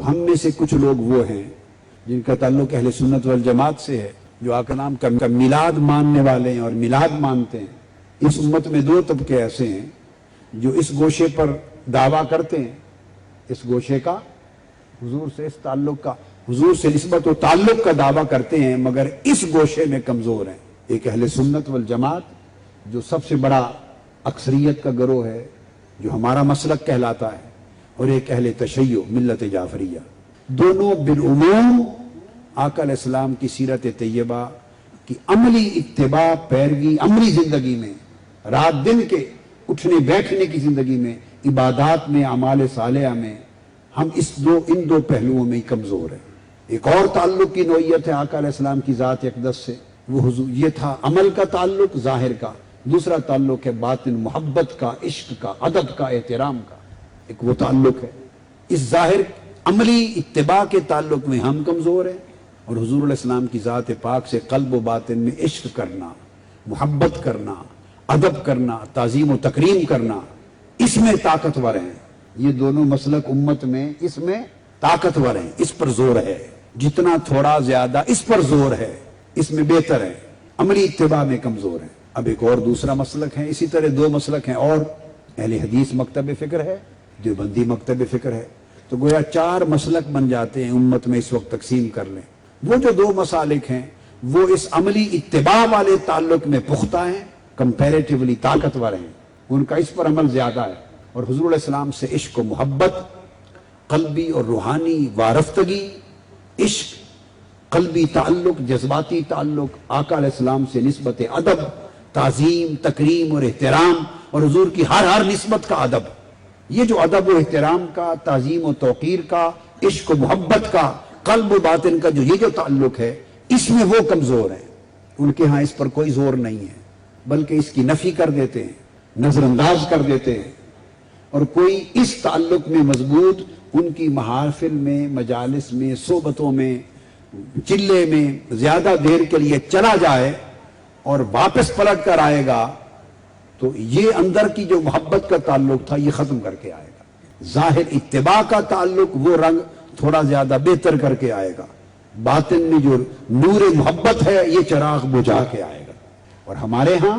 ہم میں سے کچھ لوگ وہ ہیں جن کا تعلق اہل سنت والجماعت سے ہے، جو آقا نام کا میلاد ماننے والے ہیں اور میلاد مانتے ہیں۔ اس امت میں دو طبقے ایسے ہیں جو اس گوشے پر دعویٰ کرتے ہیں، اس گوشے کا، حضور سے اس تعلق کا، حضور سے نسبت و تعلق کا دعویٰ کرتے ہیں، مگر اس گوشے میں کمزور ہیں۔ ایک اہل سنت والجماعت جو سب سے بڑا اکثریت کا گروہ ہے، جو ہمارا مسلک کہلاتا ہے، اور ایک اہل تشیع ملت جعفریہ۔ دونوں بالعموم آقا علیہ السلام کی سیرت طیبہ کی عملی اتباع، پیروی، عملی زندگی میں، رات دن کے اٹھنے بیٹھنے کی زندگی میں، عبادات میں، اعمال صالحہ میں، ہم ان دو پہلوؤں میں ہی کمزور ہیں۔ ایک اور تعلق کی نوعیت ہے آقا علیہ السلام کی ذات اقدس سے، وہ حضور، یہ تھا عمل کا تعلق ظاہر کا، دوسرا تعلق ہے باطن، محبت کا، عشق کا، ادب کا، احترام کا، ایک وہ تعلق ہے۔ اس ظاہر عملی اتباع کے تعلق میں ہم کمزور ہیں، اور حضور علیہ السلام کی ذات پاک سے قلب و باطن میں عشق کرنا، محبت کرنا، ادب کرنا، تعظیم و تکریم کرنا، اس میں طاقتور ہیں۔ یہ دونوں مسلک امت میں اس میں طاقتور ہیں، اس پر زور ہے، جتنا تھوڑا زیادہ اس پر زور ہے، اس میں بہتر ہے، عملی اتباع میں کمزور ہے۔ اب ایک اور دوسرا مسلک ہے، اسی طرح دو مسلک ہیں، اور اہل حدیث مکتب فکر ہے، دیوبندی مکتب فکر ہے، تو گویا چار مسلک بن جاتے ہیں امت میں اس وقت تقسیم کر لیں۔ وہ جو دو مسالک ہیں وہ اس عملی اتباع والے تعلق میں پختہ ہیں، کمپیریٹیولی طاقتور ہیں، ان کا اس پر عمل زیادہ ہے، اور حضور علیہ السلام سے عشق و محبت، قلبی اور روحانی وارفتگی، عشق، قلبی تعلق، جذباتی تعلق، آقا علیہ السلام سے نسبت ادب، تعظیم، تکریم اور احترام، اور حضور کی ہر نسبت کا ادب، یہ جو ادب و احترام کا، تعظیم و توقیر کا، عشق و محبت کا، قلب و باطن کا یہ جو تعلق ہے، اس میں وہ کمزور ہیں۔ ان کے ہاں اس پر کوئی زور نہیں ہے، بلکہ اس کی نفی کر دیتے ہیں، نظر انداز کر دیتے ہیں، اور کوئی اس تعلق میں مضبوط ان کی محافل میں، مجالس میں، صحبتوں میں، چلے میں زیادہ دیر کے لیے چلا جائے اور واپس پلٹ کر آئے گا تو یہ اندر کی جو محبت کا تعلق تھا یہ ختم کر کے آئے گا، ظاہر اتباع کا تعلق وہ رنگ تھوڑا زیادہ بہتر کر کے آئے گا، باطن میں جو نور محبت ہے یہ چراغ بجھا کے آئے گا۔ اور ہمارے ہاں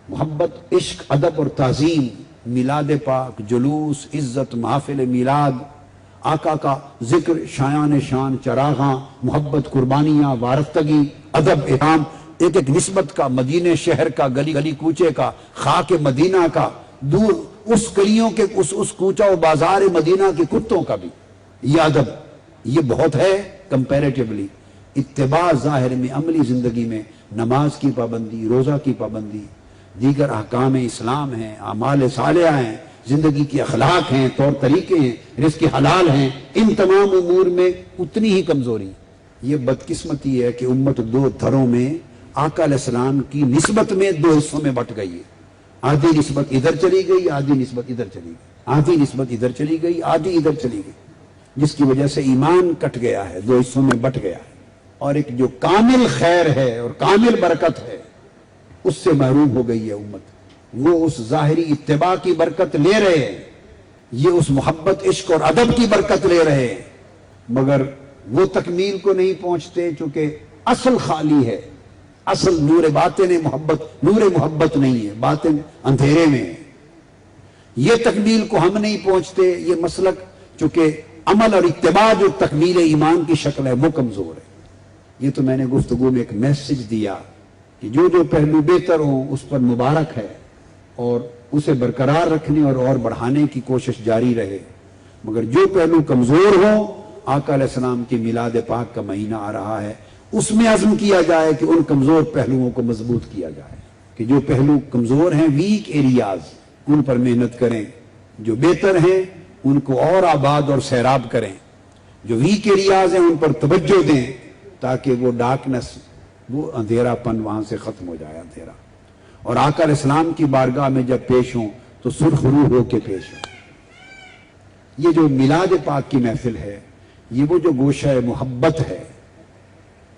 محبت، عشق، ادب اور تعظیم، میلاد پاک، جلوس، عزت، محافل میلاد، آقا کا ذکر، شایان شان، چراغاں، محبت، قربانیاں، وارفتگی، ادب، احترام، ایک ایک نسبت کا، مدینہ شہر کا، گلی گلی کوچے کا، خاک مدینہ کا، دور اس گلیوں کے، اس کوچہ و بازار مدینہ کے کتوں کا بھی یہ ادب، یہ بہت ہے کمپیریٹیولی۔ اتباع ظاہر میں، عملی زندگی میں نماز کی پابندی، روزہ کی پابندی، دیگر احکام اسلام ہیں، اعمال صالحہ ہیں، زندگی کے اخلاق ہیں، طور طریقے ہیں، رزق حلال ہیں، ان تمام امور میں اتنی ہی کمزوری۔ یہ بدقسمتی ہے کہ امت دو دھروں میں، آقا علیہ السلام کی نسبت میں دو حصوں میں بٹ گئی ہے، آدھی نسبت ادھر چلی گئی، آدھی نسبت ادھر چلی گئی، آدھی نسبت ادھر چلی گئی، آدھی ادھر چلی گئی، جس کی وجہ سے ایمان کٹ گیا ہے، دو حصوں میں بٹ گیا ہے، اور ایک جو کامل خیر ہے اور کامل برکت ہے اس سے محروم ہو گئی ہے امت۔ وہ اس ظاہری اتباع کی برکت لے رہے ہیں، یہ اس محبت، عشق اور ادب کی برکت لے رہے ہیں، مگر وہ تکمیل کو نہیں پہنچتے، چونکہ اصل خالی ہے، اصل نور باطن محبت، نور محبت نہیں ہے، باطن اندھیرے میں ہے۔ یہ تکمیل کو ہم نہیں پہنچتے، یہ مسلک چونکہ عمل اور اتباع جو تکمیل ایمان کی شکل ہے وہ کمزور ہے۔ یہ تو میں نے گفتگو میں ایک میسج دیا کہ جو پہلو بہتر ہوں اس پر مبارک ہے، اور اسے برقرار رکھنے اور بڑھانے کی کوشش جاری رہے، مگر جو پہلو کمزور ہوں، آقا علیہ السلام کی میلاد پاک کا مہینہ آ رہا ہے، اس میں عزم کیا جائے کہ ان کمزور پہلوؤں کو مضبوط کیا جائے، کہ جو پہلو کمزور ہیں، ویک ایریاز، ان پر محنت کریں، جو بہتر ہیں ان کو اور آباد اور سیراب کریں، جو ویک ایریاز ہیں ان پر توجہ دیں، تاکہ وہ ڈارکنس، وہ اندھیرا پن وہاں سے ختم ہو جائے، اندھیرا، اور آقا علیہ السلام کی بارگاہ میں جب پیش ہوں تو سرخ روح ہو کے پیش ہوں۔ یہ جو میلاد پاک کی محفل ہے، یہ وہ جو گوشہ محبت ہے،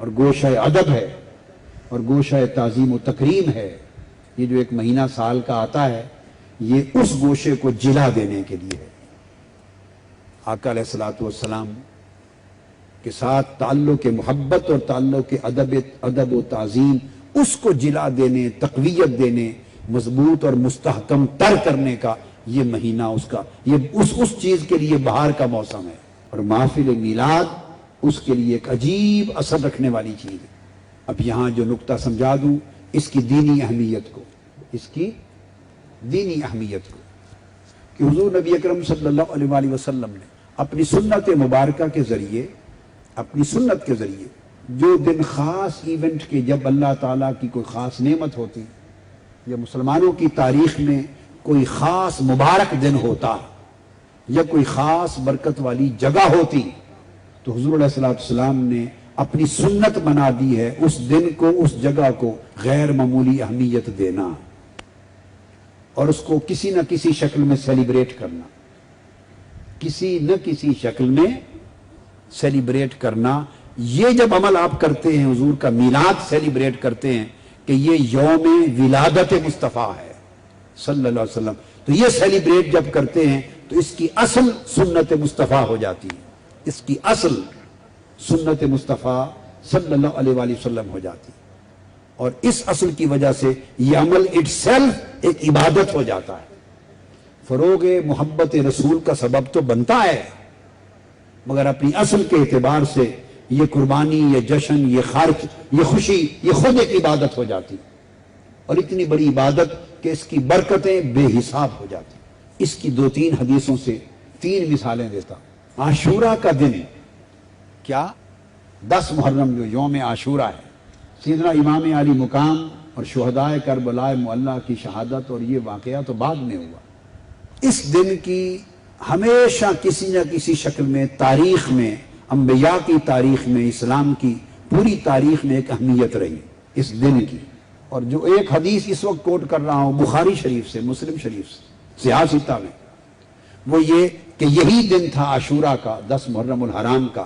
اور گوشہ ادب ہے، اور گوشہ تعظیم و تکریم ہے، یہ جو ایک مہینہ سال کا آتا ہے، یہ اس گوشے کو جلا دینے کے لیے ہے۔ آقا علیہ السلام کے ساتھ تعلق محبت اور تعلق ادب و تعظیم، اس کو جلا دینے، تقویت دینے، مضبوط اور مستحکم تر کرنے کا یہ مہینہ، اس چیز کے لیے بہار کا موسم ہے، اور محفل میلاد اس کے لیے ایک عجیب اثر رکھنے والی چیز ہے۔ اب یہاں جو نقطہ سمجھا دوں اس کی دینی اہمیت کو، کہ حضور نبی اکرم صلی اللہ علیہ وآلہ وسلم نے اپنی سنت مبارکہ کے ذریعے، اپنی سنت کے ذریعے جو دن خاص ایونٹ کے، جب اللہ تعالیٰ کی کوئی خاص نعمت ہوتی، یا مسلمانوں کی تاریخ میں کوئی خاص مبارک دن ہوتا، یا کوئی خاص برکت والی جگہ ہوتی، تو حضور علیہ السلام نے اپنی سنت بنا دی ہے اس دن کو، اس جگہ کو غیر معمولی اہمیت دینا، اور اس کو کسی نہ کسی شکل میں سیلیبریٹ کرنا، کسی نہ کسی شکل میں سیلیبریٹ کرنا۔ یہ جب عمل آپ کرتے ہیں، حضور کا میلاد سیلیبریٹ کرتے ہیں کہ یہ یوم ولادت مصطفیٰ ہے صلی اللہ علیہ وسلم، تو یہ سیلیبریٹ جب کرتے ہیں تو اس کی اصل سنت مصطفیٰ ہو جاتی ہے، اس کی اصل سنت مصطفیٰ صلی اللہ علیہ وآلہ وسلم ہو جاتی ہے، اور اس اصل کی وجہ سے یہ عمل اٹ سیلف ایک عبادت ہو جاتا ہے، فروغ محبت رسول کا سبب تو بنتا ہے، مگر اپنی اصل کے اعتبار سے یہ قربانی، یہ جشن، یہ خرچ، یہ خوشی، یہ خود ایک عبادت ہو جاتی، اور اتنی بڑی عبادت کہ اس کی برکتیں بے حساب ہو جاتی۔ اس کی 2-3 حدیثوں سے 3 مثالیں دیتا ہوں۔ عاشورہ کا دن، کیا 10 محرم جو یوم عاشورہ ہے، سیدنا امام علی مقام اور شہدائے کربلا معلیٰ کی شہادت، اور یہ واقعہ تو بعد میں ہوا۔ اس دن کی ہمیشہ کسی نہ کسی شکل میں تاریخ میں، انبیاء کی تاریخ میں، اسلام کی پوری تاریخ میں ایک اہمیت رہی اس دن کی۔ اور جو ایک حدیث اس وقت کوٹ کر رہا ہوں بخاری شریف سے، مسلم شریف سے، سیاستہ میں، وہ یہ کہ یہی دن تھا عاشورہ کا، 10 محرم الحرام کا،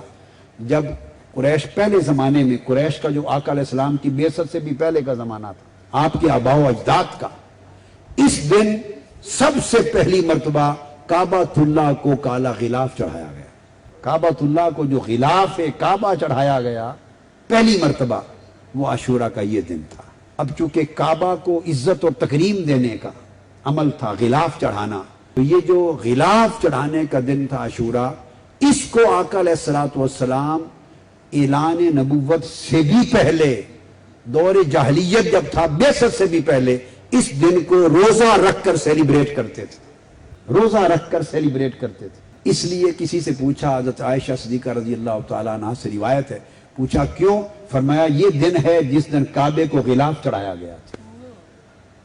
جب قریش، پہلے زمانے میں قریش کا جو آقا علیہ السلام کی بعثت سے بھی پہلے کا زمانہ تھا، آپ کے آباء و اجداد کا، اس دن سب سے پہلی مرتبہ کعبۃ اللہ کو کالا غلاف چڑھایا گیا۔ کعبۃ اللہ کو جو غلاف کعبہ چڑھایا گیا پہلی مرتبہ، وہ عاشورہ کا یہ دن تھا۔ اب چونکہ کعبہ کو عزت اور تکریم دینے کا عمل تھا غلاف چڑھانا، تو یہ جو غلاف چڑھانے کا دن تھا عاشورہ، اس کو آقا علیہ السلام اعلان نبوت سے بھی پہلے، دور جاہلیت جب تھا، بعثت سے بھی پہلے، اس دن کو روزہ رکھ کر سیلیبریٹ کرتے تھے، روزہ رکھ کر سیلیبریٹ کرتے تھے۔ اس لیے کسی سے پوچھا، حضرت عائشہ صدیقہ رضی اللہ تعالیٰ عنہ سے روایت ہے، پوچھا کیوں؟ فرمایا یہ دن ہے جس دن کعبے کو غلاف چڑھایا گیا تھا۔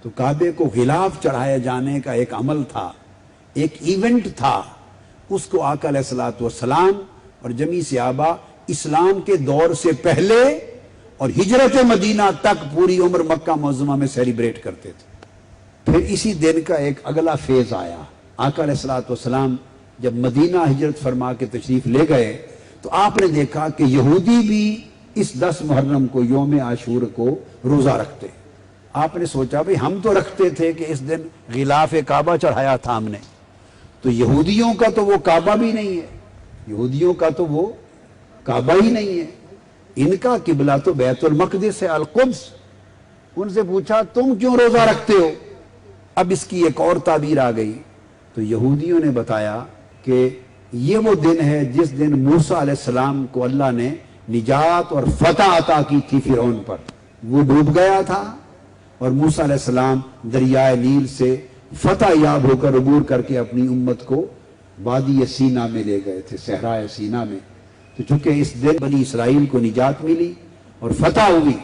تو کعبے کو غلاف چڑھائے جانے کا ایک عمل تھا، ایک ایونٹ تھا، اس کو آقا علیہ السلام اور جمیع صحابہ اسلام کے دور سے پہلے اور ہجرت مدینہ تک پوری عمر مکہ معظمہ میں سیلیبریٹ کرتے تھے۔ پھر اسی دن کا ایک اگلا فیز آیا، آقا علیہ السلام جب مدینہ ہجرت فرما کے تشریف لے گئے تو آپ نے دیکھا کہ یہودی بھی اس 10 محرم کو، یوم عاشور کو روزہ رکھتے۔ آپ نے سوچا بھئی ہم تو رکھتے تھے کہ اس دن غلاف کعبہ چڑھایا تھا ہم نے، تو یہودیوں کا تو وہ کعبہ بھی نہیں ہے، یہودیوں کا تو وہ کعبہ ہی نہیں ہے، ان کا قبلہ تو بیت المقدس ہے، القدس۔ ان سے پوچھا تم کیوں روزہ رکھتے ہو؟ اب اس کی ایک اور تعبیر آ گئی، تو یہودیوں نے بتایا کہ یہ وہ دن ہے جس دن موسیٰ علیہ السلام کو اللہ نے نجات اور فتح عطا کی تھی فرعون پر، وہ ڈوب گیا تھا، اور موسیٰ علیہ السلام دریائے نیل سے فتح یاب ہو کر عبور کر کے اپنی امت کو وادی سینا میں لے گئے تھے، صحرائے سینا میں۔ تو چونکہ اس دن بنی اسرائیل کو نجات ملی اور فتح ہوئی،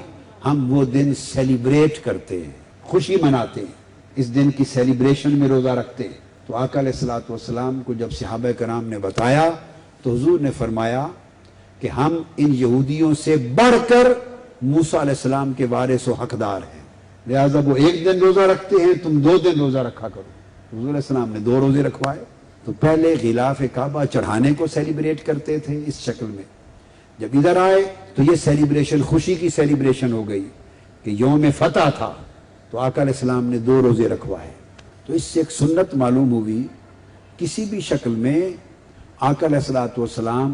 ہم وہ دن سیلیبریٹ کرتے ہیں، خوشی مناتے ہیں، اس دن کی سیلیبریشن میں روزہ رکھتے ہیں۔ تو آقا علیہ السلام کو جب صحابہ کرام نے بتایا تو حضور نے فرمایا کہ ہم ان یہودیوں سے بڑھ کر موسیٰ علیہ السلام کے وارث و حقدار ہیں، لہذا وہ ایک دن روزہ رکھتے ہیں، تم 2 دن روزہ رکھا کرو۔ حضور علیہ السلام نے 2 روزے رکھوائے۔ تو پہلے غلاف کعبہ چڑھانے کو سیلیبریٹ کرتے تھے اس شکل میں، جب ادھر آئے تو یہ سیلیبریشن خوشی کی سیلیبریشن ہو گئی کہ یوم فتح تھا، تو آقا علیہ السلام نے 2 روزے رکھوائے۔ تو اس سے ایک سنت معلوم ہوئی، کسی بھی شکل میں آقا علیہ السلام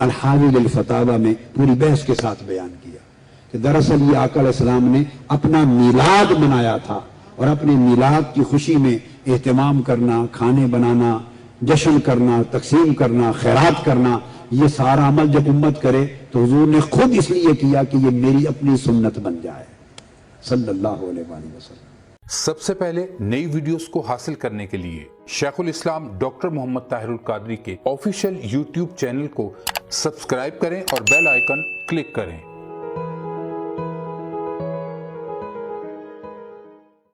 الحاوی الفتاوی میں پوری بحث کے ساتھ بیان کیا کہ دراصل یہ آقا علیہ السلام نے اپنا میلاد منایا تھا، اور اپنے میلاد کی خوشی میں اہتمام کرنا، کھانے بنانا، جشن کرنا، تقسیم کرنا، خیرات کرنا، یہ سارا عمل جب امت کرے تو حضور نے خود اس لیے کیا کہ یہ میری اپنی سنت بن جائے صلی اللہ علیہ وآلہ وسلم۔ سب سے پہلے نئی ویڈیوز کو حاصل کرنے کے لیے شیخ الاسلام ڈاکٹر محمد طاہر القادری کے آفیشیل یوٹیوب چینل کو سبسکرائب کریں اور بیل آئیکن کلک کریں۔